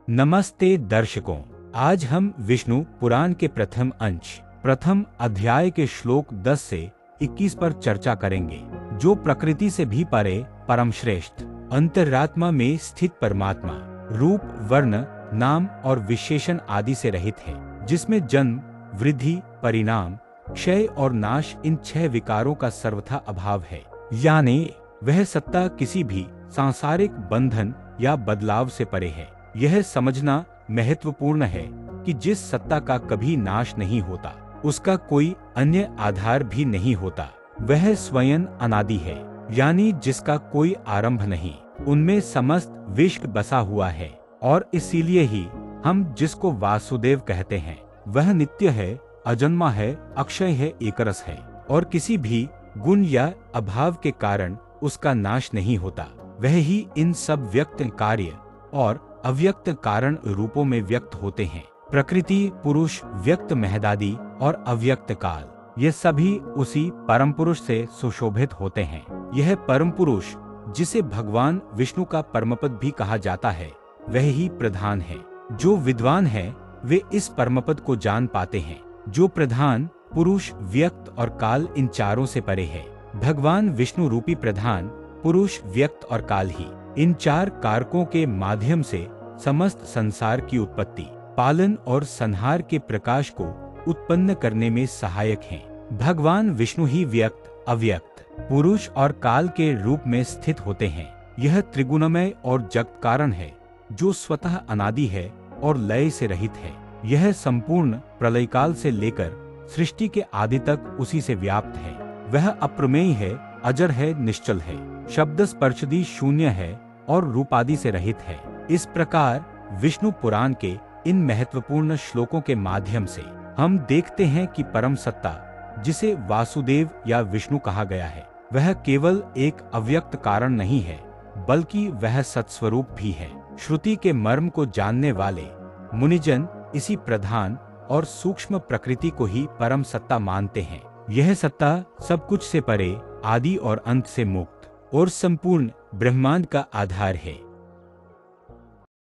नमस्ते दर्शकों, आज हम विष्णु पुराण के प्रथम अध्याय के श्लोक 10 से 21 पर चर्चा करेंगे, जो प्रकृति से भी परे परम श्रेष्ठ अंतरात्मा में स्थित परमात्मा रूप, वर्ण, नाम और विशेषण आदि से रहित है, जिसमें जन्म, वृद्धि, परिणाम, क्षय और नाश इन 6 विकारों का सर्वथा अभाव है। यानी वह सत्ता किसी भी सांसारिक बंधन या बदलाव से परे है। यह समझना महत्वपूर्ण है कि जिस सत्ता का कभी नाश नहीं होता, उसका कोई अन्य आधार भी नहीं होता, वह स्वयं अनादि है, यानी जिसका कोई आरंभ नहीं, उनमें समस्त विश्व बसा हुआ है। और इसीलिए ही हम जिसको वासुदेव कहते हैं, वह नित्य है, अजन्मा है, अक्षय है, एकरस है, और किसी भी गुण या अभाव के कारण उसका नाश नहीं होता। वह ही इन सब व्यक्त कार्य और अव्यक्त कारण रूपों में व्यक्त होते हैं। प्रकृति, पुरुष, व्यक्त महदादि और अव्यक्त काल, ये सभी उसी परम पुरुष से सुशोभित होते हैं। यह परम पुरुष, जिसे भगवान विष्णु का परमपद भी कहा जाता है, वह ही प्रधान है। जो विद्वान है वे इस परमपद को जान पाते हैं। जो प्रधान, पुरुष, व्यक्त और काल, इन चारों से परे है। भगवान विष्णु रूपी प्रधान, पुरुष, व्यक्त और काल ही इन 4 कारकों के माध्यम से समस्त संसार की उत्पत्ति, पालन और संहार के प्रकाश को उत्पन्न करने में सहायक हैं। भगवान विष्णु ही व्यक्त, अव्यक्त, पुरुष और काल के रूप में स्थित होते हैं। यह त्रिगुणमय और जगत कारण है, जो स्वतः अनादि है और लय से रहित है। यह संपूर्ण प्रलयकाल से लेकर सृष्टि के आदि तक उसी से व्याप्त है। वह अप्रमेय है, अजर है, निश्चल है, शब्द स्पर्शदी शून्य है और रूपादि से रहित है। इस प्रकार विष्णु पुराण के इन महत्वपूर्ण श्लोकों के माध्यम से हम देखते हैं कि परम सत्ता, जिसे वासुदेव या विष्णु कहा गया है, वह केवल एक अव्यक्त कारण नहीं है, बल्कि वह सत्स्वरूप भी है। श्रुति के मर्म को जानने वाले मुनिजन इसी प्रधान और सूक्ष्म प्रकृति को ही परम सत्ता मानते हैं। यह सत्ता सब कुछ से परे, आदि और अंत से मुक्त और संपूर्ण ब्रह्मांड का आधार है।